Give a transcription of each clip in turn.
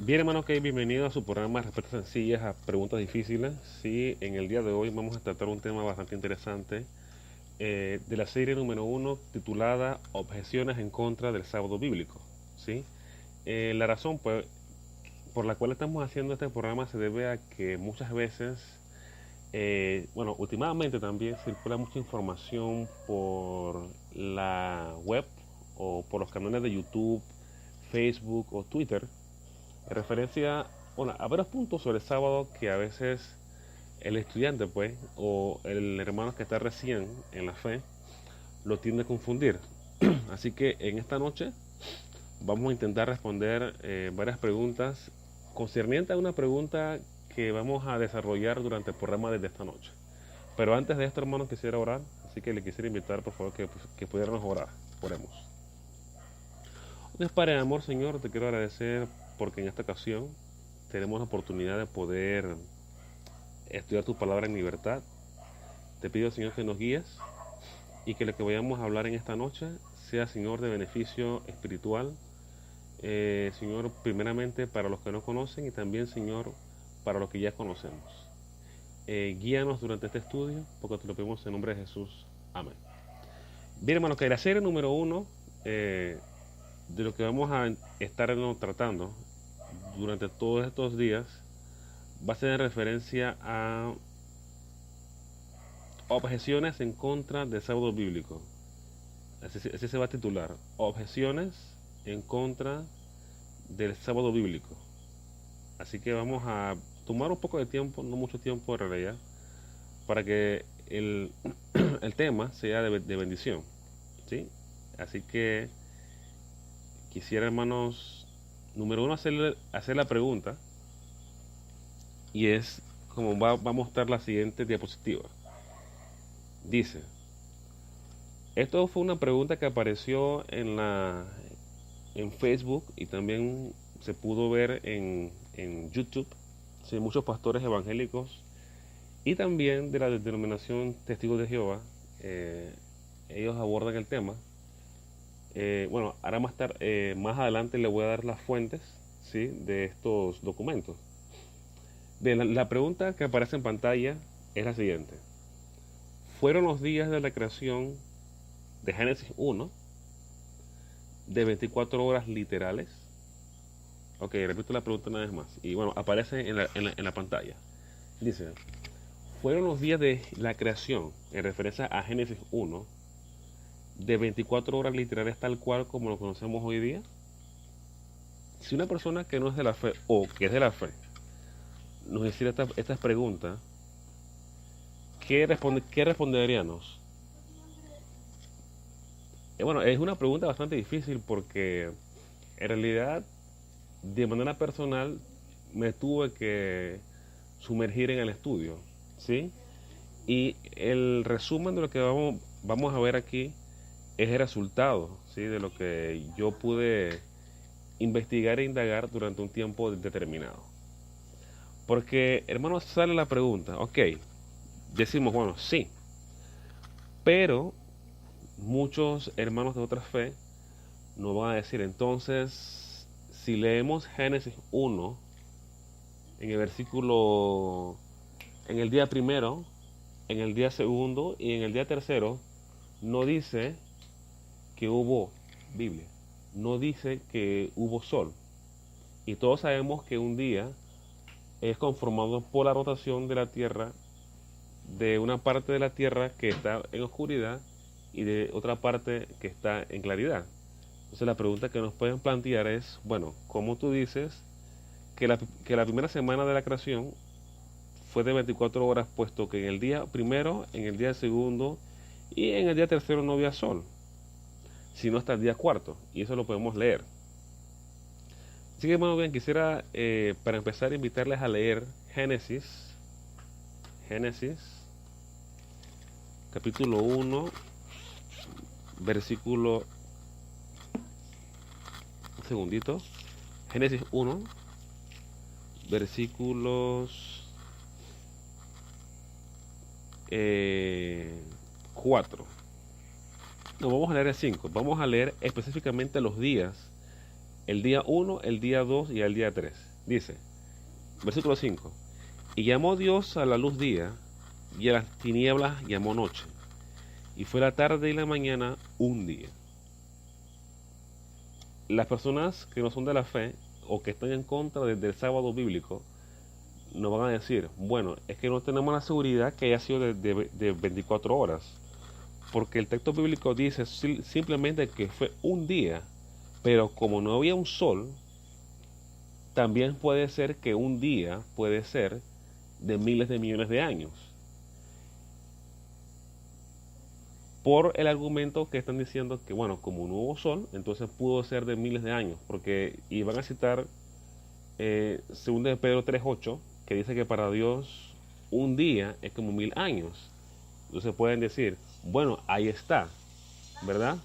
Bien, hermano, que bienvenido a su programa Respuestas Sencillas a Preguntas Difíciles. Sí, en el día de hoy vamos a tratar un tema bastante interesante de la serie número uno titulada Objeciones en contra del sábado bíblico. ¿Sí? La razón pues, por la cual estamos haciendo este programa se debe a que muchas veces, bueno, últimamente también circula mucha información por la web o por los canales de YouTube, Facebook o Twitter en referencia, bueno, a varios puntos sobre el sábado que a veces el estudiante, pues, o el hermano que está recién en la fe, lo tiende a confundir. Así que en esta noche vamos a intentar responder varias preguntas concernientes a una pregunta que vamos a desarrollar durante el programa desde esta noche. Pero antes de esto, hermano, quisiera orar, así que le quisiera invitar, por favor, que pudiéramos orar. Oremos. Dios Padre de amor, Señor, te quiero agradecer porque en esta ocasión tenemos la oportunidad de poder estudiar tu palabra en libertad. Te pido, Señor, que nos guíes y que lo que vayamos a hablar en esta noche sea, Señor, de beneficio espiritual. Señor, primeramente para los que no conocen y también, Señor, para los que ya conocemos. Guíanos durante este estudio, porque te lo pedimos en nombre de Jesús. Amén. Bien, hermanos, que la serie número uno de lo que vamos a estar tratando durante todos estos días va a ser en referencia a objeciones en contra del sábado bíblico. Así se va a titular, objeciones en contra del sábado bíblico. Así que vamos a tomar un poco de tiempo, no mucho tiempo en realidad, para que el tema sea de bendición, ¿sí? Así que quisiera, hermanos, número uno, hacer la pregunta, y es como va a mostrar la siguiente diapositiva. Dice, Esto fue una pregunta que apareció en Facebook y también se pudo ver en YouTube. Sí, muchos pastores evangélicos y también de la denominación Testigos de Jehová, ellos abordan el tema. Bueno, ahora más adelante le voy a dar las fuentes, ¿sí?, de estos documentos. Bien, la pregunta que aparece en pantalla es la siguiente. ¿Fueron los días de la creación de Génesis 1 de 24 horas literales? Ok, repito la pregunta una vez más. Y bueno, aparece en la pantalla. Dice, ¿fueron los días de la creación, en referencia a Génesis 1, de 24 horas literales tal cual como lo conocemos hoy día? Si una persona que no es de la fe o que es de la fe nos hiciera estas preguntas, ¿qué responderíamos? Bueno, es una pregunta bastante difícil porque en realidad de manera personal me tuve que sumergir en el estudio, ¿sí? Y el resumen de lo que vamos a ver aquí es el resultado, ¿sí?, de lo que yo pude investigar e indagar durante un tiempo determinado. Porque, hermanos, sale la pregunta, ok, decimos, bueno, sí, pero muchos hermanos de otra fe nos van a decir, entonces, si leemos Génesis 1, en el versículo, en el día primero, en el día segundo y en el día tercero, no dice que hubo Biblia, no dice que hubo sol. Y todos sabemos que un día es conformado por la rotación de la Tierra, de una parte de la Tierra que está en oscuridad y de otra parte que está en claridad. Entonces la pregunta que nos pueden plantear es, bueno, ¿cómo tú dices que la primera semana de la creación fue de 24 horas, puesto que en el día primero, en el día segundo y en el día tercero no había sol, sino hasta el día cuarto? Y eso lo podemos leer. Así que, bueno, bien, quisiera para empezar invitarles a leer Génesis, capítulo 1, versículo, un segundito, Génesis 1, versículos 4. No, vamos a leer el 5. Vamos a leer específicamente los días. El día 1, el día 2 y el día 3. Dice, versículo 5. Y llamó Dios a la luz día, y a las tinieblas llamó noche. Y fue la tarde y la mañana un día. Las personas que no son de la fe o que están en contra del sábado bíblico nos van a decir, bueno, es que no tenemos la seguridad que haya sido de 24 horas, porque el texto bíblico dice simplemente que fue un día, pero como no había un sol, también puede ser que un día puede ser de miles de millones de años. Por el argumento que están diciendo que, bueno, como no hubo sol, entonces pudo ser de miles de años, porque iban a citar 2 de Pedro 3:8, que dice que para Dios un día es como 1000 años. Entonces pueden decir, bueno, ahí está, ¿verdad?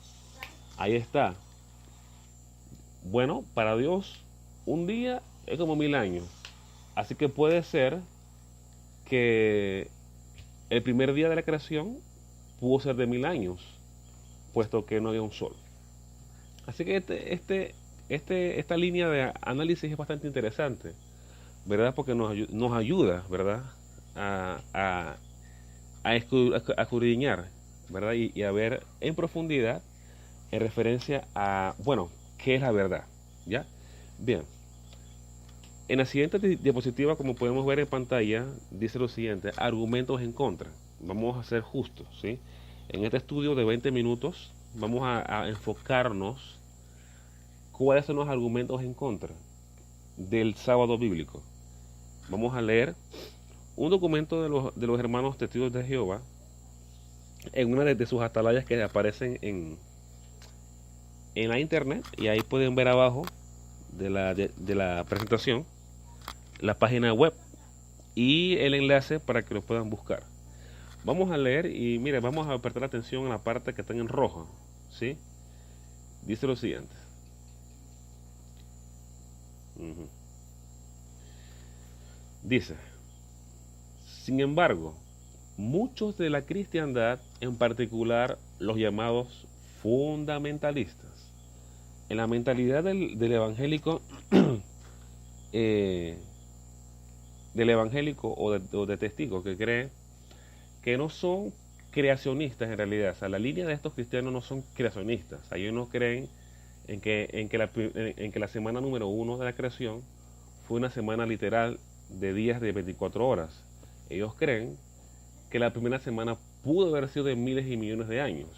Ahí está. Bueno, para Dios un día es como 1000 años. Así que puede ser que el primer día de la creación pudo ser de 1000 años, puesto que no había un sol. Así que esta línea de análisis es bastante interesante, ¿verdad? Porque nos ayuda, ¿verdad?, a escudriñar, ¿verdad? Y a ver en profundidad en referencia a, bueno, ¿qué es la verdad? ¿Ya? Bien. En la siguiente diapositiva, como podemos ver en pantalla, dice lo siguiente, argumentos en contra. Vamos a ser justos, ¿sí? En este estudio de 20 minutos vamos a enfocarnos cuáles son los argumentos en contra del sábado bíblico. Vamos a leer un documento de los hermanos Testigos de Jehová en una de sus atalayas que aparecen en la internet, y ahí pueden ver abajo de la presentación la página web y el enlace para que lo puedan buscar. Vamos a leer y mire, vamos a prestar atención a la parte que está en rojo, ¿sí? Dice lo siguiente. Ujú. Dice, sin embargo, muchos de la cristiandad, en particular los llamados fundamentalistas, en la mentalidad del evangélico, eh, o de testigo que cree que no son creacionistas en realidad. O sea, la línea de estos cristianos no son creacionistas. O sea, ellos no creen en que la semana número uno de la creación fue una semana literal de días de 24 horas. Ellos creen que la primera semana pudo haber sido de miles y millones de años.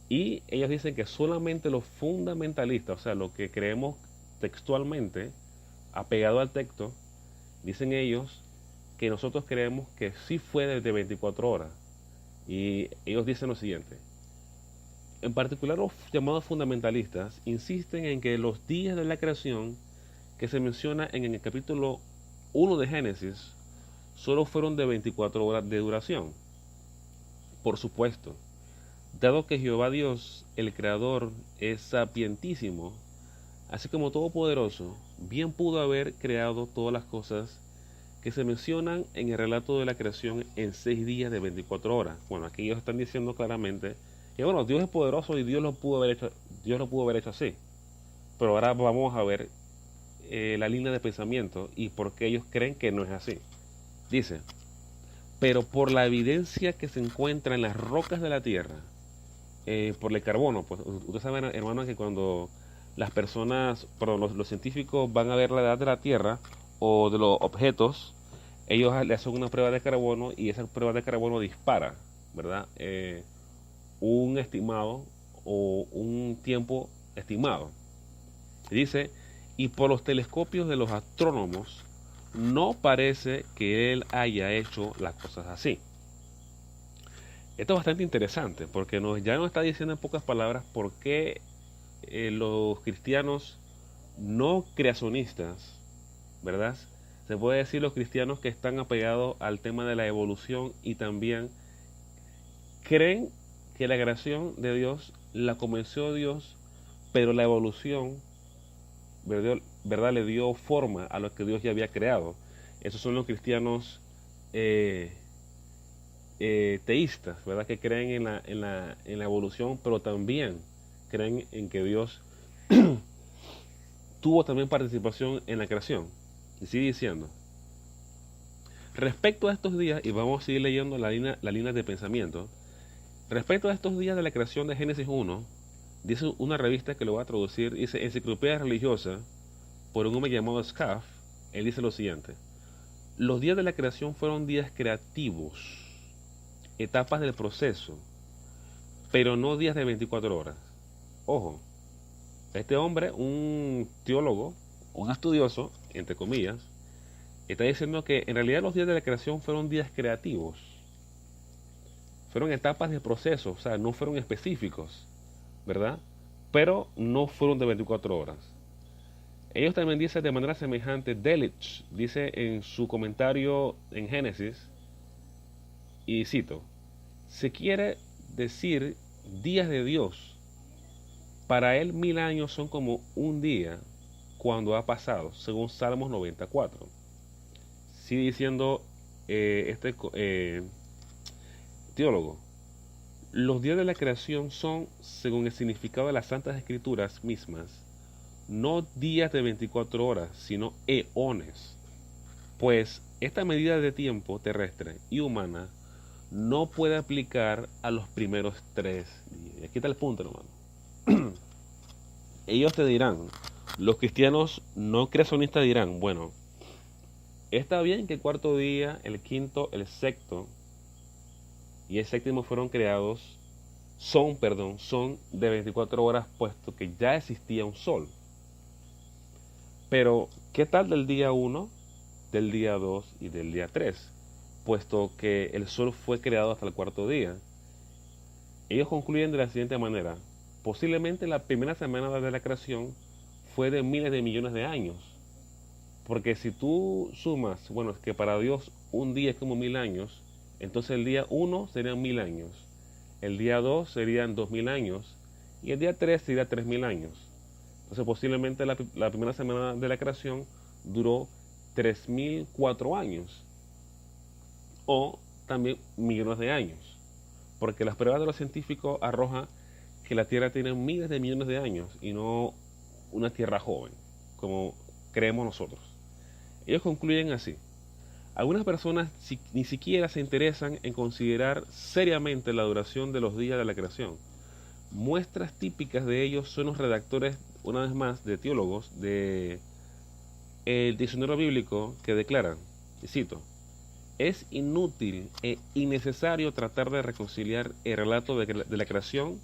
Y ellos dicen que solamente los fundamentalistas, o sea, lo que creemos textualmente, apegado al texto, dicen ellos que nosotros creemos que sí fue desde 24 horas. Y ellos dicen lo siguiente. En particular los llamados fundamentalistas insisten en que los días de la creación que se menciona en el capítulo 1 de Génesis solo fueron de 24 horas de duración. Por supuesto, dado que Jehová Dios, el Creador, es sapientísimo, así como todopoderoso, bien pudo haber creado todas las cosas que se mencionan en el relato de la creación en 6 días de 24 horas. Bueno, aquí ellos están diciendo claramente que bueno, Dios es poderoso y Dios lo pudo haber hecho así. Pero ahora vamos a ver la línea de pensamiento y por qué ellos creen que no es así. Dice, pero por la evidencia que se encuentra en las rocas de la tierra, por el carbono, pues ustedes saben, hermano, que cuando las personas, perdón, los científicos van a ver la edad de la tierra o de los objetos, ellos le hacen una prueba de carbono y esa prueba de carbono dispara, ¿verdad? Un estimado o un tiempo estimado. Dice, y por los telescopios de los astrónomos, no parece que él haya hecho las cosas así. Esto es bastante interesante porque ya nos está diciendo en pocas palabras por qué los cristianos no creacionistas, ¿verdad? Se puede decir los cristianos que están apegados al tema de la evolución y también creen que la creación de Dios la comenzó Dios, pero la evolución, ¿verdad? Le dio forma a lo que Dios ya había creado. Esos son los cristianos teístas, ¿verdad? Que creen en la evolución, pero también creen en que Dios tuvo también participación en la creación. Y sigue diciendo, respecto a estos días, y vamos a seguir leyendo la línea de pensamiento, respecto a estos días de la creación de Génesis 1, dice una revista que lo va a traducir, dice Enciclopedia Religiosa, por un hombre llamado Scaff, él dice lo siguiente, los días de la creación fueron días creativos, etapas del proceso, pero no días de 24 horas. Ojo, este hombre, un teólogo, un estudioso, entre comillas, está diciendo que en realidad los días de la creación fueron días creativos. Fueron etapas de proceso, o sea, no fueron específicos, ¿verdad? Pero no fueron de 24 horas. Ellos también dicen de manera semejante, Delitzsch dice en su comentario en Génesis, y cito, se quiere decir días de Dios. Para él 1000 años son como un día cuando ha pasado, según Salmos 94. Sigue diciendo este teólogo, los días de la creación son, según el significado de las Santas Escrituras mismas, no días de 24 horas, sino eones. Pues esta medida de tiempo terrestre y humana no puede aplicar a los primeros 3 días. Y aquí está el punto, hermano. Ellos te dirán, los cristianos no creacionistas dirán, bueno, está bien que el cuarto día, el quinto, el sexto y el séptimo fueron creados, son de 24 horas, puesto que ya existía un sol. Pero, ¿qué tal del día 1, del día 2 y del día 3? Puesto que el sol fue creado hasta el cuarto día. Ellos concluyen de la siguiente manera. Posiblemente la primera semana de la creación fue de miles de millones de años. Porque si tú sumas, bueno, es que para Dios un día es como 1000 años, Entonces el día 1 serían 1000 años, el día 2 serían 2000 años y el día 3 sería 3000 años. Entonces posiblemente la primera semana de la creación duró 3004 años o también millones de años, porque las pruebas de los científicos arrojan que la Tierra tiene miles de millones de años y no una Tierra joven, como creemos nosotros. Ellos concluyen así: algunas personas ni siquiera se interesan en considerar seriamente la duración de los días de la creación. Muestras típicas de ellos son los redactores, una vez más, de teólogos de el diccionario bíblico, que declaran, y cito: es inútil e innecesario tratar de reconciliar el relato de la creación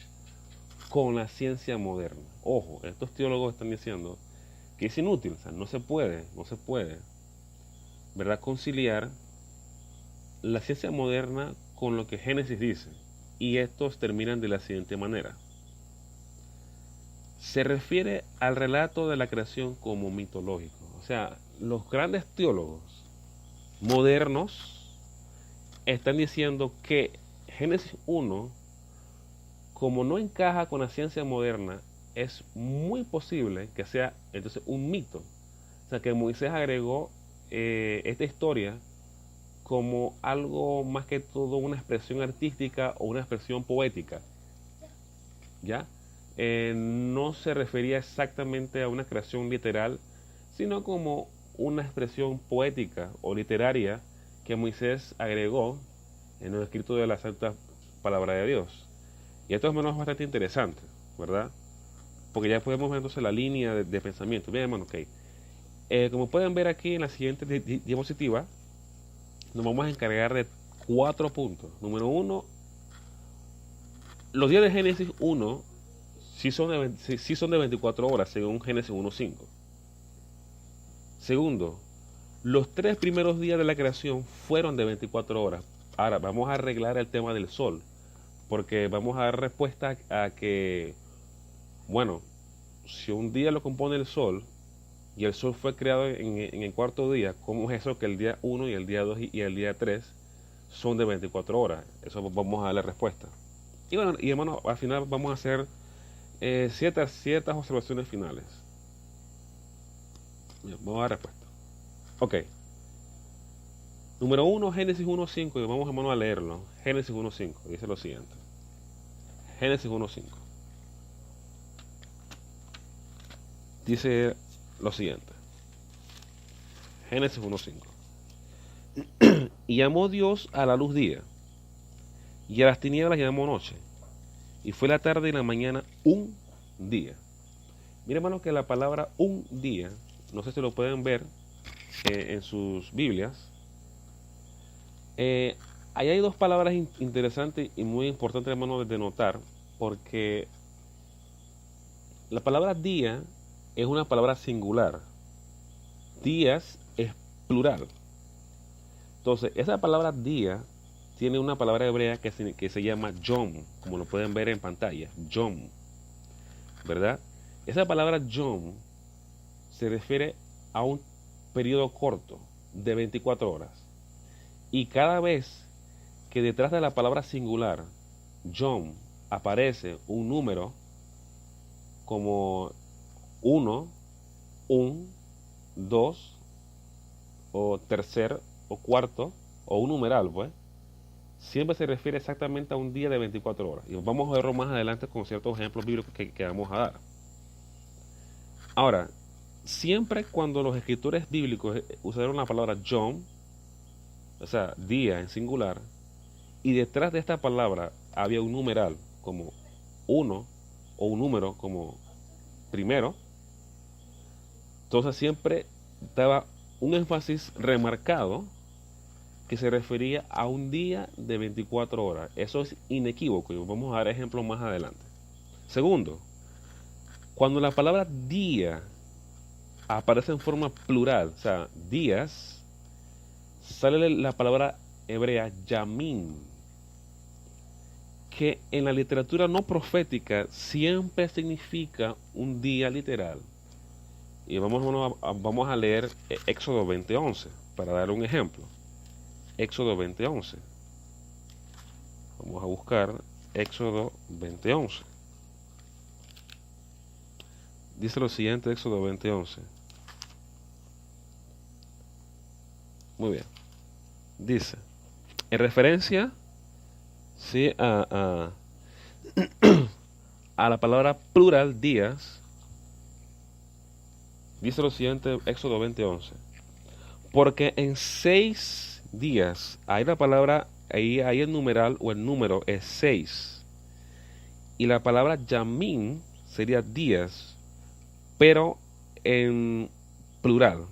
con la ciencia moderna. Ojo, estos teólogos están diciendo que es inútil, o sea, no se puede, ¿verdad?, conciliar la ciencia moderna con lo que Génesis dice. Y estos terminan de la siguiente manera: se refiere al relato de la creación como mitológico. O sea, los grandes teólogos modernos están diciendo que Génesis 1, como no encaja con la ciencia moderna, es muy posible que sea entonces un mito. O sea, que Moisés agregó esta historia como algo más que todo una expresión artística o una expresión poética. ¿Ya? No se refería exactamente a una creación literal, sino como una expresión poética o literaria que Moisés agregó en el escrito de la Santa Palabra de Dios. Y esto es bastante interesante, ¿verdad? Porque ya podemos ver entonces la línea de pensamiento. Bien, hermano, ok. Como pueden ver aquí en la siguiente diapositiva, nos vamos a encargar de 4 puntos. Número 1, los días de Génesis 1 sí son de 24 horas, según Génesis 1:5. Segundo, los 3 primeros días de la creación fueron de 24 horas. Ahora, vamos a arreglar el tema del sol, porque vamos a dar respuesta a que, bueno, si un día lo compone el sol, y el sol fue creado en el cuarto día, ¿cómo es eso que el día 1 y el día 2 y el día 3 son de 24 horas? Eso vamos a darle respuesta. Y bueno, y hermano, al final vamos a hacer ciertas observaciones finales. Bien, vamos a dar respuesta. Ok. Número 1, Génesis 1:5, y vamos, hermano, a leerlo. Génesis 1:5, dice lo siguiente. Génesis 1:5. Dice lo siguiente. Génesis 1:5. Y llamó Dios a la luz día, y a las tinieblas llamó noche, y fue la tarde y la mañana un día. Mira, hermano, que la palabra un día, no sé si lo pueden ver en sus Biblias. Ahí hay 2 palabras interesantes y muy importantes, hermano, de notar, porque la palabra día es una palabra singular. Días es plural. Entonces, esa palabra día tiene una palabra hebrea que se llama yom, como lo pueden ver en pantalla, yom, ¿verdad? Esa palabra yom se refiere a un periodo corto de 24 horas. Y cada vez que detrás de la palabra singular, yom, aparece un número como 1, 2, o tercer, o cuarto, o un numeral, pues, siempre se refiere exactamente a un día de 24 horas. Y vamos a verlo más adelante con ciertos ejemplos bíblicos que vamos a dar. Ahora, siempre cuando los escritores bíblicos usaron la palabra yom, o sea, día en singular, y detrás de esta palabra había un numeral como 1 o un número como primero, entonces siempre daba un énfasis remarcado que se refería a un día de 24 horas. Eso es inequívoco y vamos a dar ejemplos más adelante. Segundo, cuando la palabra día aparece en forma plural, o sea, días, sale la palabra hebrea yamim, que en la literatura no profética siempre significa un día literal. Y vamos a leer Éxodo 20:11 para dar un ejemplo. Éxodo 20:11. Vamos a buscar Éxodo 20:11. Dice lo siguiente, Éxodo 20:11. Muy bien. Dice, en referencia, sí, a la palabra plural días, dice lo siguiente, Éxodo 20:11. Porque en 6 días, ahí la palabra, ahí el numeral o el número es 6. Y la palabra yamín sería días, pero en plural.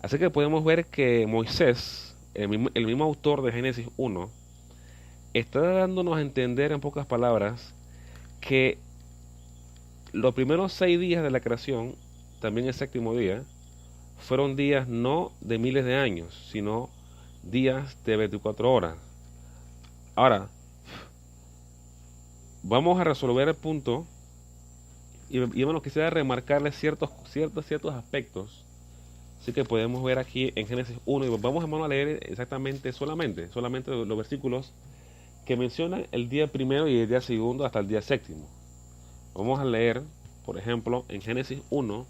Así que podemos ver que Moisés, el mismo autor de Génesis 1, está dándonos a entender en pocas palabras que los primeros 6 días de la creación, también el séptimo día, fueron días no de miles de años, sino días de 24 horas. Ahora, vamos a resolver el punto y bueno, quisiera remarcarle ciertos aspectos. Así que podemos ver aquí en Génesis 1 y vamos hermano a leer exactamente solamente los versículos que mencionan el día primero y el día segundo hasta el día séptimo. Vamos a leer, por ejemplo, en Génesis 1,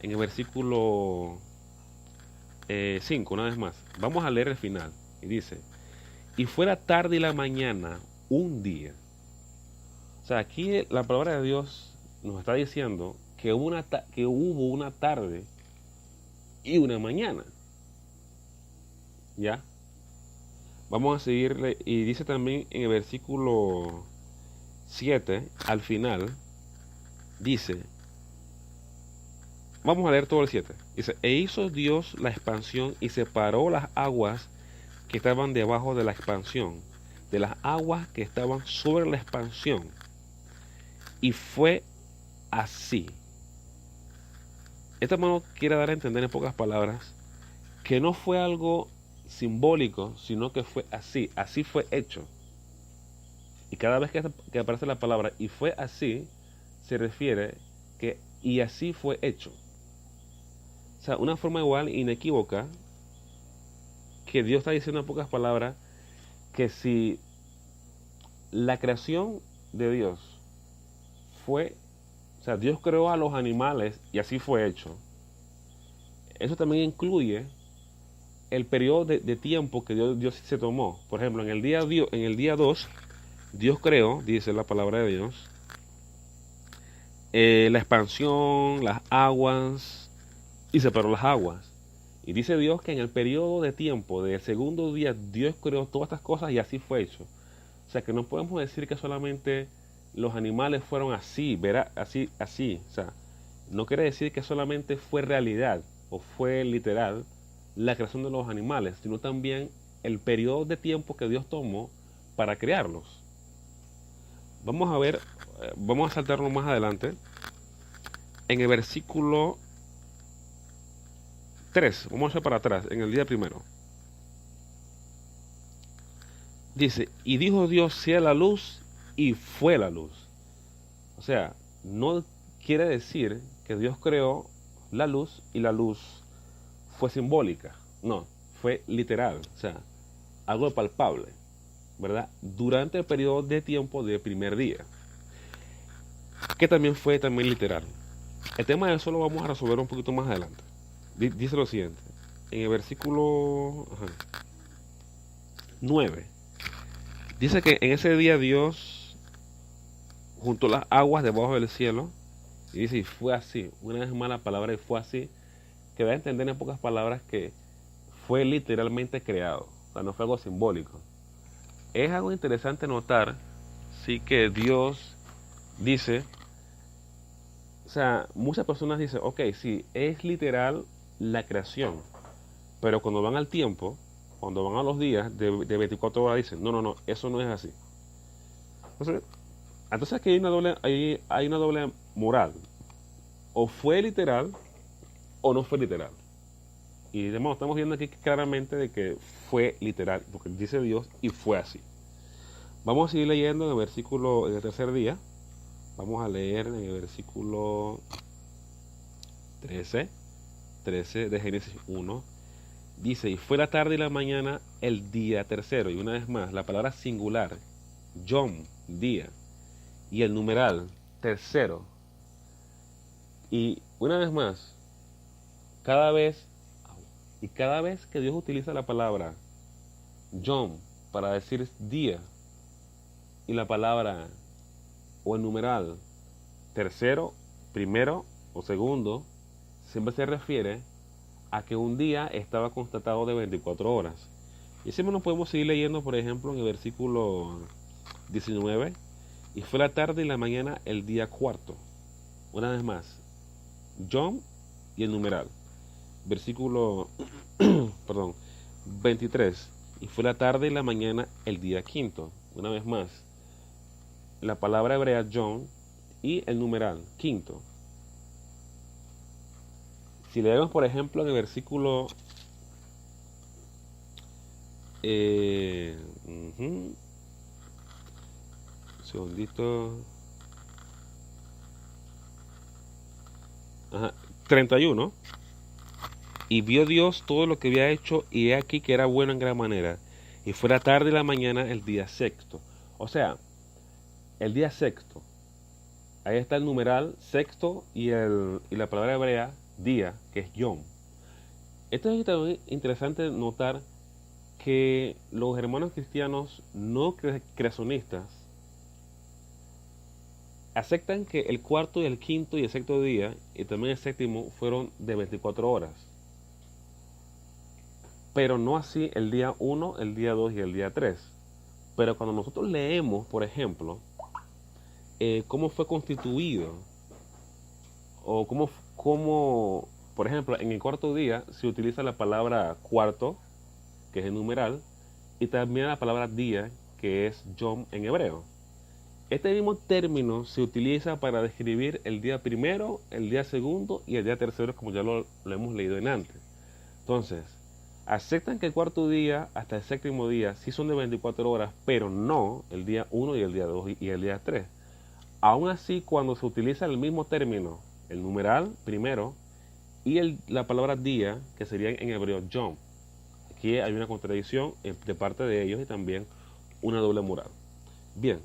en el versículo 5, una vez más. Vamos a leer el final. Y dice, y fue la tarde y la mañana, un día. O sea, aquí la palabra de Dios nos está diciendo que hubo una tarde y una mañana. ¿Ya? Vamos a seguirle. Y dice también en el versículo 7, al final, dice, vamos a leer todo el 7. Dice, e hizo Dios la expansión y separó las aguas que estaban debajo de la expansión, de las aguas que estaban sobre la expansión. Y fue así. Este hermano quiere dar a entender en pocas palabras que no fue algo simbólico, sino que fue así. Así fue hecho. Y cada vez que aparece la palabra y fue así, se refiere que y así fue hecho. O sea, una forma igual, inequívoca, que Dios está diciendo en pocas palabras que si la creación de Dios fue, o sea, Dios creó a los animales y así fue hecho. Eso también incluye el periodo de tiempo que Dios se tomó. Por ejemplo, en el día 2, Dios creó, dice la palabra de Dios, la expansión, las aguas, y separó las aguas. Y dice Dios que en el periodo de tiempo del segundo día Dios creó todas estas cosas y así fue hecho. O sea que no podemos decir que solamente los animales fueron así, así. O sea, no quiere decir que solamente fue realidad o fue literal la creación de los animales, sino también el periodo de tiempo que Dios tomó para crearlos. Vamos a ver, vamos a saltarlo más adelante. En el versículo 3, vamos a ir para atrás, en el día primero. Dice, y dijo Dios, sea la luz, y fue la luz. O sea, no quiere decir que Dios creó la luz y la luz fue simbólica. No, fue literal. O sea, algo palpable, ¿verdad? Durante el periodo de tiempo del primer día. Que también fue literal. El tema de eso lo vamos a resolver un poquito más adelante. Dice lo siguiente. En el versículo 9. Dice que en ese día Dios juntó las aguas debajo del cielo. Y dice, y fue así. Una vez más la palabra y fue así. Que da a entender en pocas palabras que fue literalmente creado. O sea, no fue algo simbólico. Es algo interesante notar, sí, que Dios dice, o sea, muchas personas dicen, ok, sí, es literal la creación. Pero cuando van al tiempo, cuando van a los días de 24 horas, dicen, no, eso no es así. Entonces aquí hay una doble moral. O fue literal o no fue literal. Y estamos viendo aquí claramente de que fue literal, porque dice Dios y fue así. Vamos a seguir leyendo en el versículo, en el tercer día. Vamos a leer en el versículo 13 de Génesis 1. Dice, y fue la tarde y la mañana el día tercero. Y una vez más, la palabra singular Yom, día, y el numeral, tercero. Y una vez más, cada vez, cada vez que Dios utiliza la palabra Yom para decir día, y la palabra o el numeral tercero, primero o segundo, siempre se refiere a que un día estaba constatado de 24 horas. Y siempre nos podemos seguir leyendo, por ejemplo, en el versículo 19, y fue la tarde y la mañana el día cuarto. Una vez más, Yom y el numeral. Versículo perdón, 23, y fue la tarde y la mañana el día quinto. Una vez más, la palabra hebrea Yom y el numeral quinto. Si leemos, por ejemplo, en el versículo un segundito. Ajá, 31. Y vio Dios todo lo que había hecho, y he aquí que era bueno en gran manera. Y fue la tarde y la mañana el día sexto. O sea, el día sexto. Ahí está el numeral sexto y la palabra hebrea día, que es Yom. Esto es también interesante notar que los hermanos cristianos no creacionistas aceptan que el cuarto y el quinto y el sexto día, y también el séptimo, fueron de 24 horas. Pero no así el día 1, el día 2 y el día 3. Pero cuando nosotros leemos, por ejemplo, cómo fue constituido, o cómo, por ejemplo, en el cuarto día se utiliza la palabra cuarto, que es el numeral, y también la palabra día, que es Yom en hebreo. Este mismo término se utiliza para describir el día primero, el día segundo y el día tercero, como ya lo hemos leído en antes. Entonces, aceptan que el cuarto día hasta el séptimo día sí son de 24 horas, pero no el día 1 y el día 2 y el día 3. Aún así, cuando se utiliza el mismo término, el numeral primero y la palabra día, que sería en hebreo Yom, aquí hay una contradicción de parte de ellos y también una doble moral. Bien,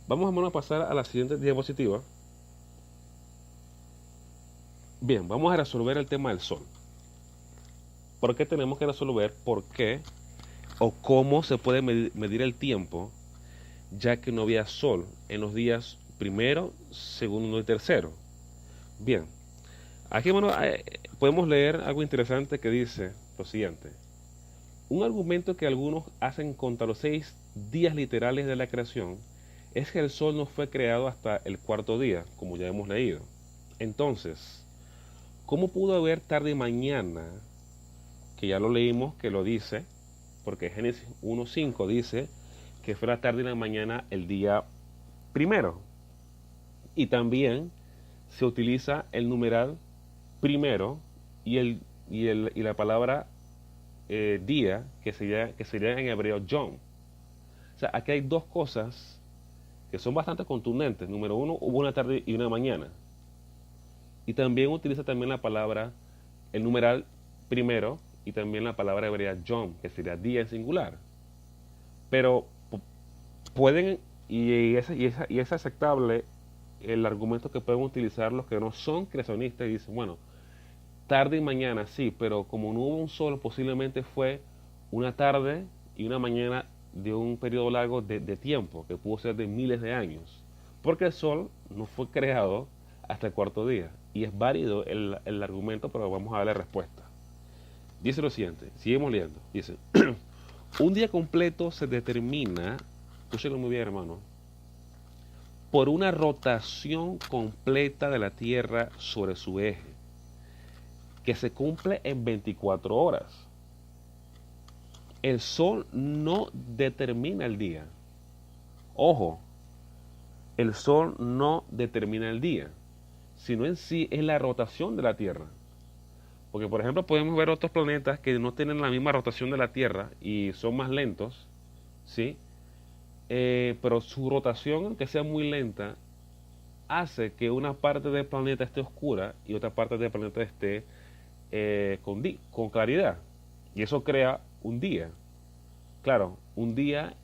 vamos a pasar a la siguiente diapositiva. Bien, vamos a resolver el tema del sol. ¿Por qué tenemos que resolver por qué o cómo se puede medir el tiempo, ya que no había sol en los días primero, segundo y tercero? Bien, aquí podemos leer algo interesante que dice lo siguiente. Un argumento que algunos hacen contra los 6 días literales de la creación es que el sol no fue creado hasta el cuarto día, como ya hemos leído. Entonces, ¿cómo pudo haber tarde y mañana? Que ya lo leímos, que lo dice, porque Génesis 1.5 dice que fue la tarde y la mañana el día primero. Y también se utiliza el numeral primero y la palabra día, que sería en hebreo Yom. O sea, aquí hay dos cosas que son bastante contundentes. Número uno, hubo una tarde y una mañana. Y también utiliza también la palabra, el numeral primero, y también la palabra hebrea Yom, que sería día en singular. Pero pueden, y es aceptable el argumento que pueden utilizar los que no son creacionistas y dicen, bueno, tarde y mañana sí, pero como no hubo un sol, posiblemente fue una tarde y una mañana de un periodo largo de tiempo, que pudo ser de miles de años, porque el sol no fue creado hasta el cuarto día. Y es válido el argumento, pero vamos a ver la respuesta. Dice lo siguiente, seguimos leyendo. Dice, un día completo se determina, escúchenlo muy bien, hermano, por una rotación completa de la Tierra sobre su eje, que se cumple en 24 horas. El sol no determina el día. Ojo, el sol no determina el día, sino en sí es la rotación de la Tierra. Porque, por ejemplo, podemos ver otros planetas que no tienen la misma rotación de la Tierra y son más lentos, ¿sí? Pero su rotación, aunque sea muy lenta, hace que una parte del planeta esté oscura y otra parte del planeta esté con claridad. Y eso crea un día. Claro, un día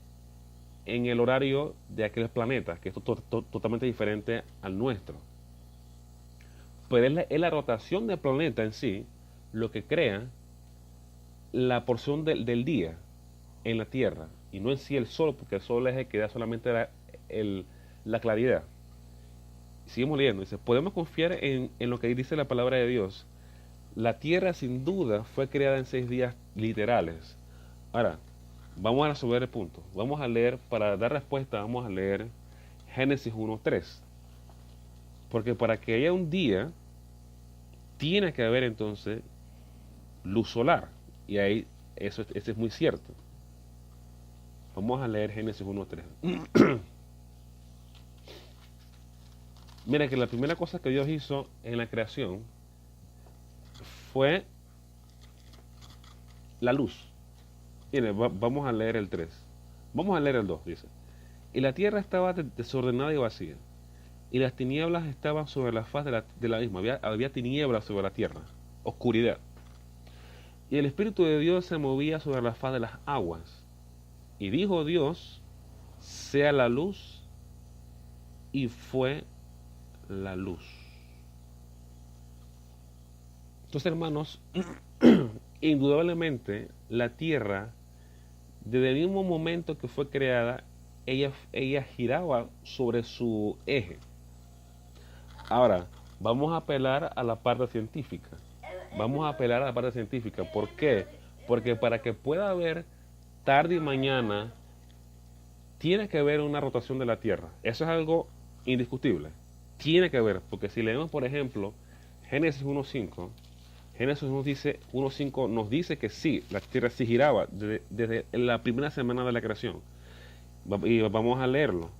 en el horario de aquel planeta, que es totalmente diferente al nuestro. Pero es la rotación del planeta en sí lo que crea la porción del día en la Tierra, y no en sí el Sol, porque el Sol es el que da solamente la claridad. Seguimos leyendo, dice, podemos confiar en lo que dice la palabra de Dios. La Tierra sin duda fue creada en 6 días literales. Ahora, vamos a resolver el punto. Vamos a leer, para dar respuesta, vamos a leer Génesis 1:3. Porque para que haya un día, tiene que haber entonces luz solar. Y ahí, eso es muy cierto. Vamos a leer Génesis 1:3. Mira que la primera cosa que Dios hizo en la creación fue la luz. Mire, vamos a leer el 3. Vamos a leer el 2, dice. Y la tierra estaba desordenada y vacía, y las tinieblas estaban sobre la faz de la misma. Había tinieblas sobre la tierra, oscuridad. Y el Espíritu de Dios se movía sobre la faz de las aguas. Y dijo Dios, sea la luz, y fue la luz. Entonces, hermanos, indudablemente la tierra, desde el mismo momento que fue creada, ella giraba sobre su eje. Ahora, vamos a apelar a la parte científica. Vamos a apelar a la parte científica. ¿Por qué? Porque para que pueda haber tarde y mañana, tiene que haber una rotación de la Tierra. Eso es algo indiscutible. Tiene que haber, porque si leemos, por ejemplo, Génesis 1:5, Génesis 1:5 nos dice que sí, la Tierra sí giraba desde la primera semana de la creación. Y vamos a leerlo.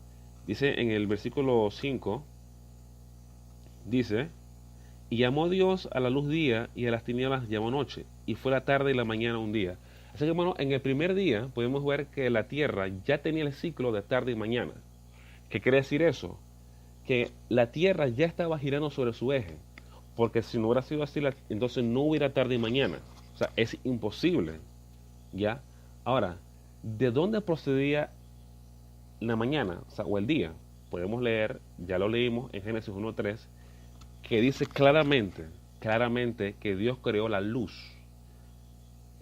Dice en el versículo 5, dice, y llamó Dios a la luz día y a las tinieblas llamó noche, y fue la tarde y la mañana un día. Así que, hermano, en el primer día podemos ver que la Tierra ya tenía el ciclo de tarde y mañana. ¿Qué quiere decir eso? Que la Tierra ya estaba girando sobre su eje, porque si no hubiera sido así, entonces no hubiera tarde y mañana. O sea, es imposible, ¿ya? Ahora, ¿de dónde procedía la mañana, o el día? Podemos leer, ya lo leímos en Génesis 1:3, que dice claramente que Dios creó la luz.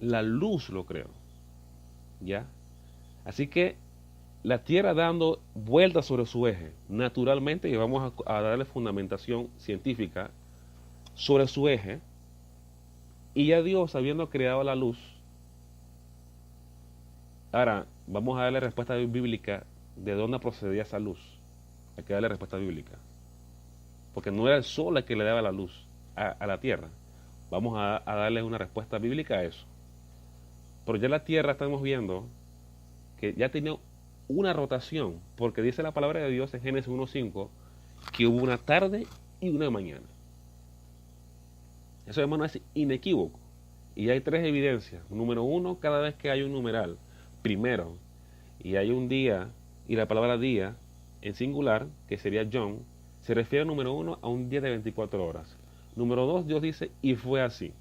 La luz lo creó, ¿ya? Así que la Tierra dando vueltas sobre su eje, naturalmente, y vamos a darle fundamentación científica sobre su eje, y ya Dios, habiendo creado la luz, ahora vamos a darle respuesta bíblica de dónde procedía esa luz. Hay que darle respuesta bíblica, porque no era el sol el que le daba la luz a la Tierra. Vamos a darle una respuesta bíblica a eso. Pero ya la Tierra estamos viendo que ya tenía una rotación, porque dice la palabra de Dios en Génesis 1:5 que hubo una tarde y una mañana. Eso, hermano, es inequívoco. Y hay 3 evidencias. Número 1, cada vez que hay un numeral primero y hay un día, y la palabra día en singular, que sería John, se refiere, número 1, a un día de 24 horas. Número 2, Dios dice, y fue así.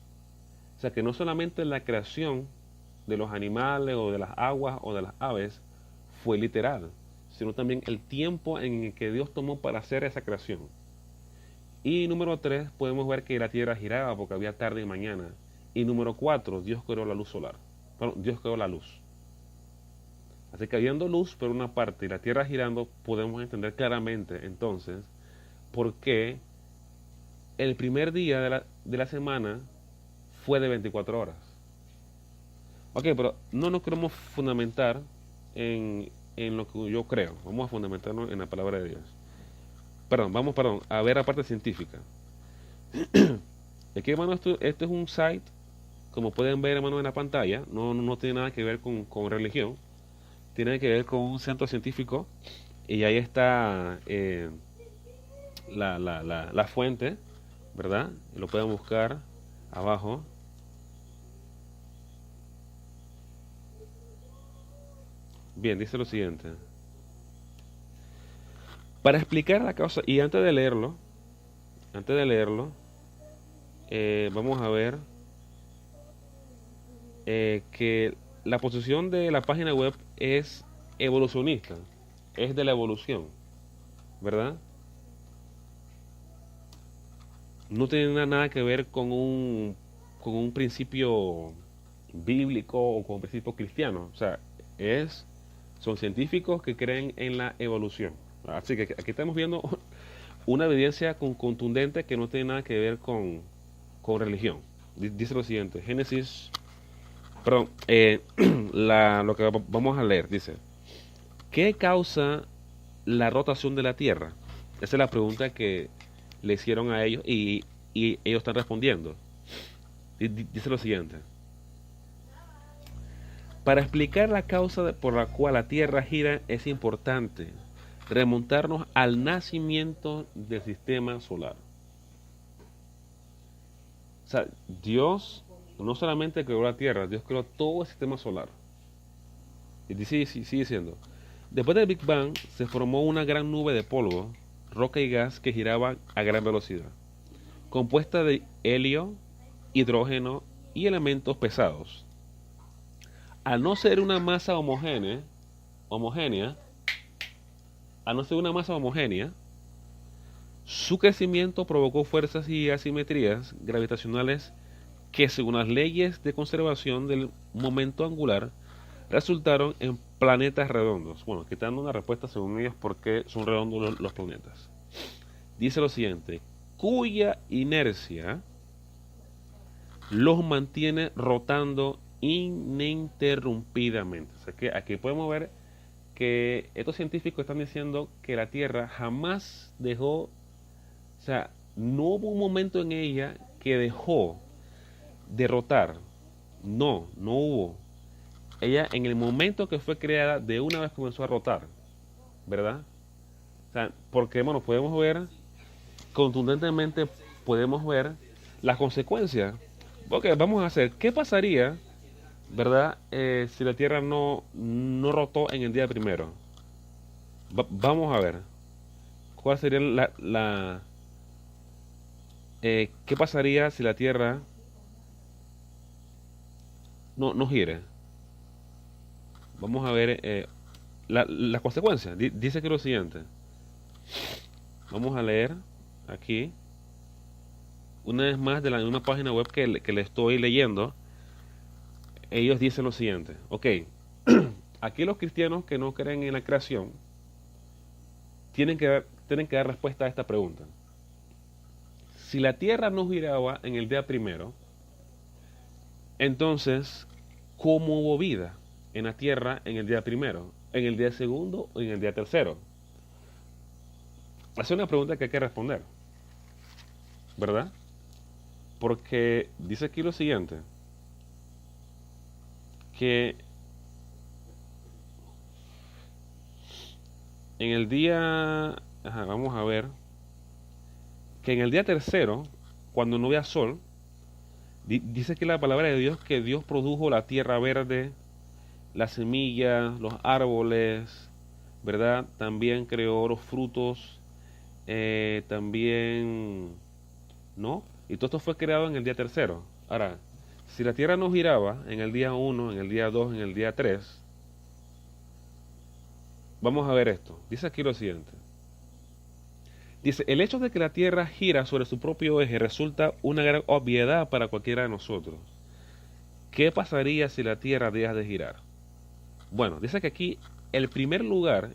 O sea que no solamente la creación de los animales o de las aguas o de las aves fue literal, sino también el tiempo en el que Dios tomó para hacer esa creación. Y número 3, podemos ver que la Tierra giraba porque había tarde y mañana. Y número 4, Dios creó la luz solar. Perdón, Dios creó la luz. Así que habiendo luz por una parte y la Tierra girando, podemos entender claramente entonces por qué el primer día de la semana fue de 24 horas. Ok, pero no nos queremos fundamentar en lo que yo creo. Vamos a fundamentarnos en la palabra de Dios. Vamos a ver la parte científica. Aquí, hermano, esto es un site, como pueden ver, hermano, en la pantalla. No tiene nada que ver con religión. Tiene que ver con un centro científico. Y ahí está la fuente, ¿verdad? Lo pueden buscar abajo. Bien, dice lo siguiente. Para explicar la causa, y antes de leerlo, vamos a ver que la posición de la página web es evolucionista, es de la evolución, ¿verdad? No tiene nada que ver con un principio bíblico o con un principio cristiano. O sea, es, son científicos que creen en la evolución. Así que aquí estamos viendo una evidencia contundente que no tiene nada que ver con religión. Dice lo siguiente, Génesis, perdón, lo que vamos a leer, dice, ¿qué causa la rotación de la Tierra? Esa es la pregunta que le hicieron a ellos y ellos están respondiendo. Dice lo siguiente, para explicar la causa por la cual la Tierra gira es importante remontarnos al nacimiento del sistema solar. O sea, Dios no solamente creó la Tierra, Dios creó todo el sistema solar. Y sigue diciendo, después del Big Bang se formó una gran nube de polvo, roca y gas que giraba a gran velocidad, compuesta de helio, hidrógeno y elementos pesados. Al no ser una masa homogénea, al no ser una masa homogénea, su crecimiento provocó fuerzas y asimetrías gravitacionales que, según las leyes de conservación del momento angular, resultaron en planetas redondos. Bueno, aquí está dando una respuesta según ellos por qué son redondos los planetas. Dice lo siguiente, cuya inercia los mantiene rotando ininterrumpidamente. O sea que aquí podemos ver que estos científicos están diciendo que la Tierra jamás dejó, o sea, no hubo un momento en ella que dejó de rotar. No hubo. Ella en el momento que fue creada de una vez comenzó a rotar, ¿verdad? O sea, porque bueno, podemos ver contundentemente, podemos ver las consecuencias. Porque vamos a hacer, ¿qué pasaría, verdad, si la Tierra no rotó en el día primero? Vamos a ver, ¿cuál sería qué pasaría si la Tierra no gire? Vamos a ver las consecuencias. Dice que lo siguiente. Vamos a leer aquí, una vez más de la misma página web que le estoy leyendo. Ellos dicen lo siguiente. Ok, aquí los cristianos que no creen en la creación tienen que dar respuesta a esta pregunta. Si la Tierra no giraba en el día primero, entonces, ¿cómo hubo vida en la Tierra en el día primero, en el día segundo o en el día tercero? Esa es una pregunta que hay que responder, ¿verdad? Porque dice aquí lo siguiente, que en el día, vamos a ver, que en el día tercero, cuando no había sol, dice que la palabra de Dios que Dios produjo la tierra verde, las semillas, los árboles, ¿verdad? También creó los frutos, también, ¿no? Y todo esto fue creado en el día tercero. Ahora, si la tierra no giraba en el día 1, en el día 2, en el día 3, vamos a ver esto. Dice aquí lo siguiente. Dice, el hecho de que la Tierra gira sobre su propio eje resulta una gran obviedad para cualquiera de nosotros. ¿Qué pasaría si la Tierra deja de girar? Bueno, dice que aquí, en primer lugar,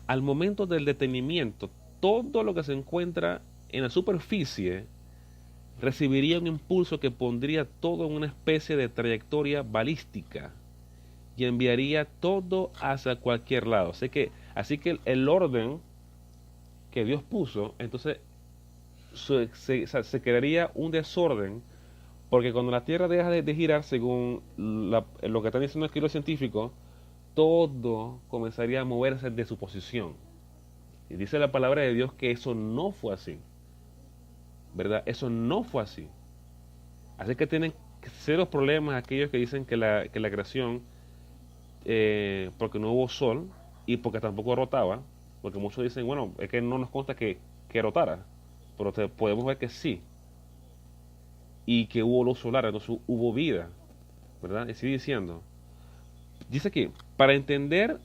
al momento del detenimiento, todo lo que se encuentra en la superficie recibiría un impulso que pondría todo en una especie de trayectoria balística y enviaría todo hacia cualquier lado. Así que el orden que Dios puso, entonces se crearía un desorden, porque cuando la Tierra deja de girar, según lo que están diciendo aquí los científicos, todo comenzaría a moverse de su posición. Y dice la palabra de Dios que eso no fue así, ¿verdad? Eso no fue así. Así que tienen serios problemas aquellos que dicen que la creación, porque no hubo sol y porque tampoco rotaba, porque muchos dicen, bueno, es que no nos consta que rotara, pero podemos ver que sí, y que hubo luz solar, entonces hubo vida, ¿verdad? Y sigue diciendo, Dice aquí, para entender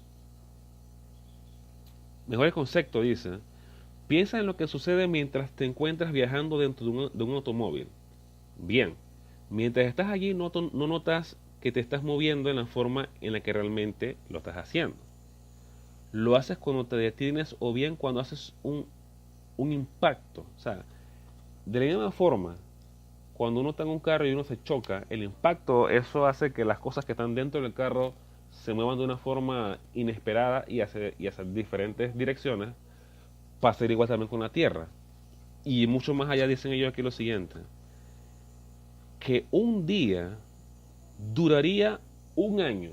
mejor el concepto, dice, piensa en lo que sucede mientras te encuentras viajando dentro de un automóvil. Bien, mientras estás allí no notas que te estás moviendo en la forma en la que realmente lo estás haciendo. Lo haces cuando te detienes o bien cuando haces un impacto. O sea, de la misma forma, cuando uno está en un carro y uno se choca, el impacto, eso hace que las cosas que están dentro del carro se muevan de una forma inesperada y hacia diferentes direcciones. Pasa igual también con la tierra. Y mucho más allá dicen ellos aquí lo siguiente, que un día duraría un año.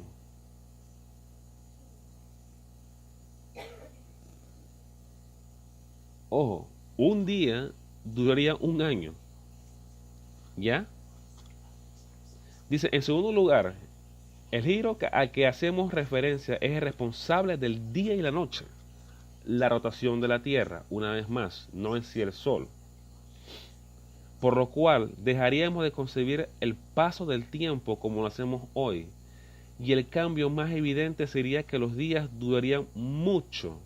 Ojo, un día duraría un año. ¿Ya? Dice, en segundo lugar, el giro al que hacemos referencia es el responsable del día y la noche. La rotación de la Tierra, una vez más, no en sí el Sol. Por lo cual dejaríamos de concebir el paso del tiempo como lo hacemos hoy. Y el cambio más evidente sería que los días durarían mucho.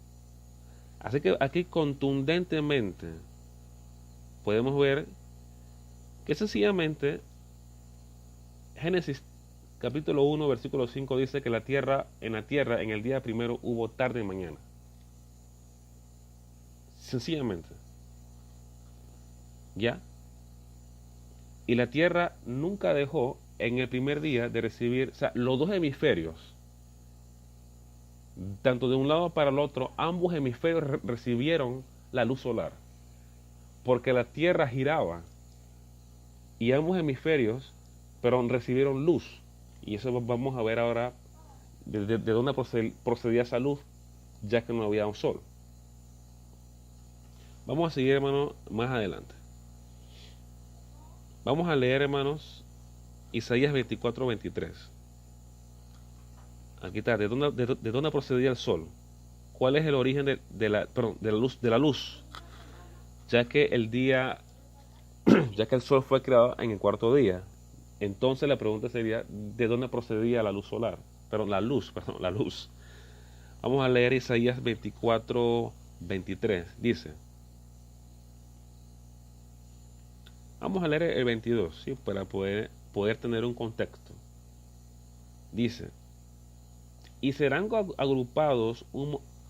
Así que aquí contundentemente podemos ver que sencillamente Génesis capítulo 1 versículo 5 dice que la tierra en el día primero hubo tarde y mañana. Sencillamente. ¿Ya? Y la tierra nunca dejó en el primer día de recibir, o sea, los dos hemisferios, tanto de un lado para el otro, ambos hemisferios recibieron la luz solar, porque la tierra giraba y ambos hemisferios, pero recibieron luz. Y eso vamos a ver ahora de dónde procedía esa luz, ya que no había un sol. Vamos a seguir, hermanos, más adelante. Vamos a leer, hermanos, Isaías 24:23. Aquí está, ¿de dónde procedía el sol? ¿Cuál es el origen de la luz? Ya que el día, ya que el sol fue creado en el cuarto día. Entonces la pregunta sería, ¿de dónde procedía la luz solar? La luz. Vamos a leer Isaías 24:23. Dice, vamos a leer el 22, ¿sí? Para poder tener un contexto. Dice, y serán agrupados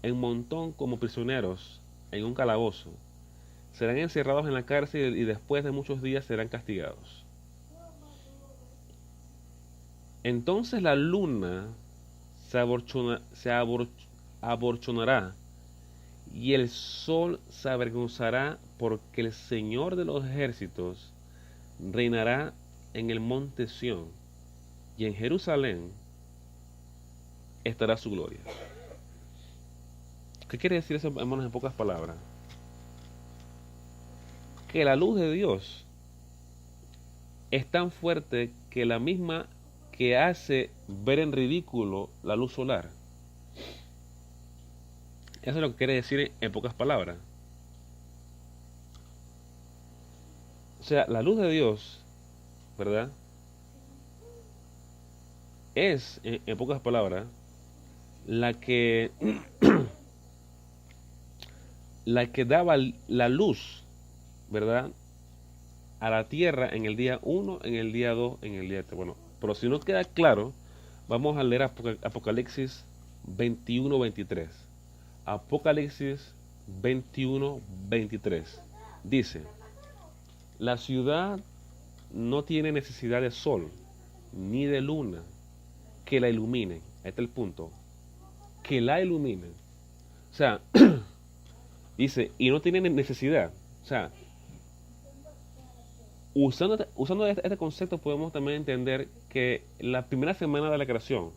en montón como prisioneros en un calabozo. Serán encerrados en la cárcel y después de muchos días serán castigados. Entonces la luna se aborchonará y el sol se avergonzará porque el Señor de los ejércitos reinará en el monte Sión y en Jerusalén estará su gloria. ¿Qué quiere decir eso, hermanos, en pocas palabras? Que la luz de Dios es tan fuerte que la misma que hace ver en ridículo la luz solar. Eso es lo que quiere decir en pocas palabras. O sea, la luz de Dios, ¿verdad? Es, en pocas palabras, la que la que daba la luz, ¿verdad? A la tierra en el día 1, en el día 2, en el día 3. Bueno, pero si no queda claro, vamos a leer Apocalipsis 21:23. Apocalipsis 21:23. Dice, la ciudad no tiene necesidad de sol, ni de luna, que la iluminen. Este es el punto. Que la iluminen. O sea, dice, y no tiene necesidad. O sea, usando este concepto podemos también entender que la primera semana de la creación,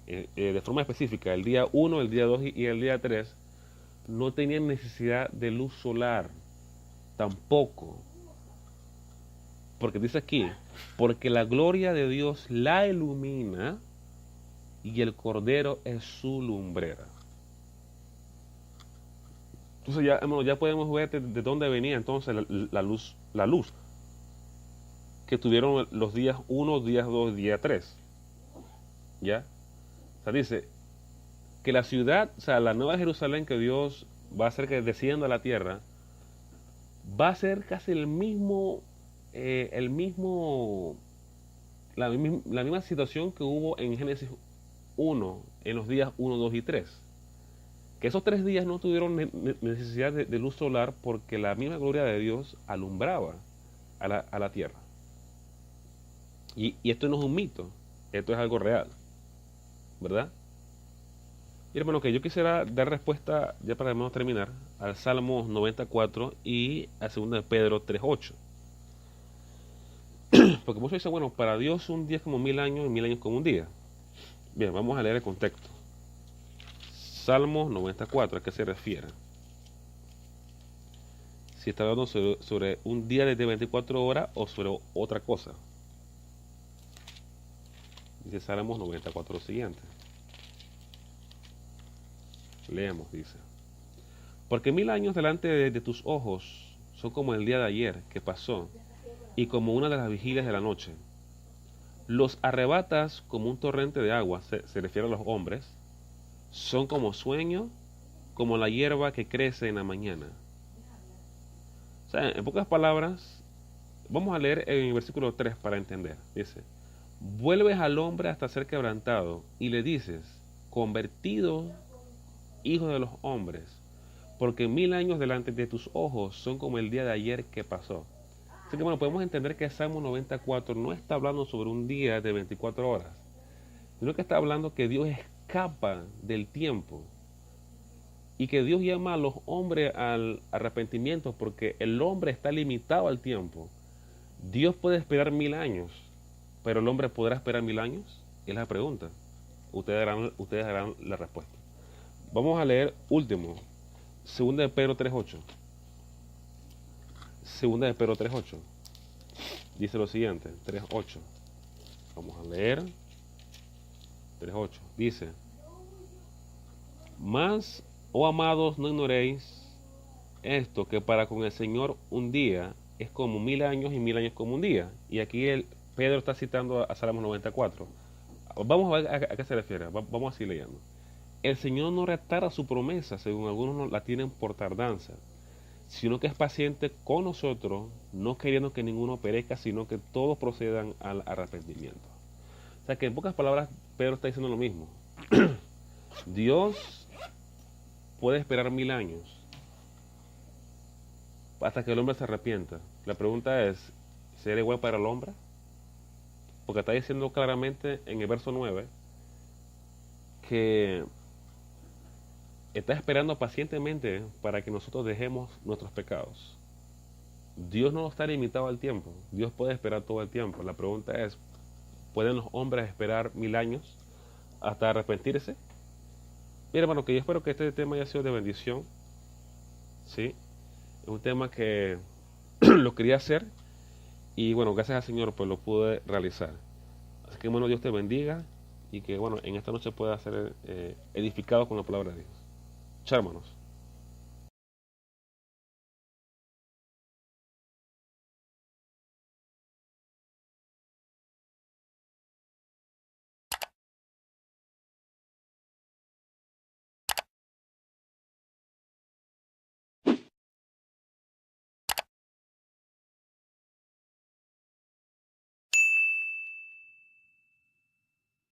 de forma específica, el día 1, el día 2 y el día 3, no tenían necesidad de luz solar, tampoco. Porque dice aquí, porque la gloria de Dios la ilumina y el Cordero es su lumbrera. Entonces ya, hermano, ya podemos ver de dónde venía entonces la luz que tuvieron los días 1, días 2, día 3. ¿Ya? O sea, dice que la ciudad, o sea, la nueva Jerusalén que Dios va a hacer que descienda a la tierra, va a ser casi el mismo, la misma situación que hubo en Génesis 1, en los días 1, 2 y 3. Que esos 3 días no tuvieron necesidad de luz solar porque la misma gloria de Dios alumbraba a la tierra. Y esto no es un mito, esto es algo real, ¿verdad? Y hermano, que yo quisiera dar respuesta, ya para menos terminar, al Salmo 94 y a 2 de Pedro 3:8. Porque muchos dicen, bueno, para Dios un día es como 1000 años y 1000 años como un día. Bien, vamos a leer el contexto. Salmo 94, ¿a qué se refiere? Si está hablando sobre un día de 24 horas o sobre otra cosa. Dice Salmos 94 lo siguiente. Leemos, dice. Porque 1000 años delante de tus ojos son como el día de ayer que pasó y como una de las vigilias de la noche. Los arrebatas como un torrente de agua, se refiere a los hombres, son como sueño, como la hierba que crece en la mañana. O sea, en pocas palabras, vamos a leer en el versículo 3 para entender. Dice, vuelves al hombre hasta ser quebrantado y le dices, convertido, hijo de los hombres, porque 1000 años delante de tus ojos son como el día de ayer que pasó. Así que bueno, podemos entender que Salmo 94 no está hablando sobre un día de 24 horas, sino que está hablando que Dios escapa del tiempo y que Dios llama a los hombres al arrepentimiento porque el hombre está limitado al tiempo. Dios puede esperar 1000 años, pero el hombre podrá esperar 1000 años. Es la pregunta. Ustedes darán la respuesta. Vamos a leer último, 2 de Pedro 3:8. 2 de Pedro 3:8. Dice lo siguiente, 3:8. Vamos a leer 3:8. Dice, mas, oh amados, no ignoréis esto, que para con el Señor un día es como 1000 años y 1000 años como un día. Y aquí Pedro está citando a Salmos 94. Vamos a ver a qué se refiere. Vamos a seguir leyendo. El Señor no retarda su promesa, según algunos no la tienen por tardanza, sino que es paciente con nosotros, no queriendo que ninguno perezca, sino que todos procedan al arrepentimiento. O sea que en pocas palabras Pedro está diciendo lo mismo. Dios puede esperar 1000 años hasta que el hombre se arrepienta. La pregunta es, ¿será igual para el hombre? Porque está diciendo claramente en el verso 9 que está esperando pacientemente para que nosotros dejemos nuestros pecados. Dios no está limitado al tiempo. Dios puede esperar todo el tiempo. La pregunta es, ¿pueden los hombres esperar 1000 años hasta arrepentirse? Mira, hermano, que yo espero que este tema haya sido de bendición. ¿Sí? Es un tema que lo quería hacer y bueno, gracias al Señor pues lo pude realizar. Así que bueno, Dios te bendiga y que bueno, en esta noche pueda ser edificado con la palabra de Dios. Chao, hermanos.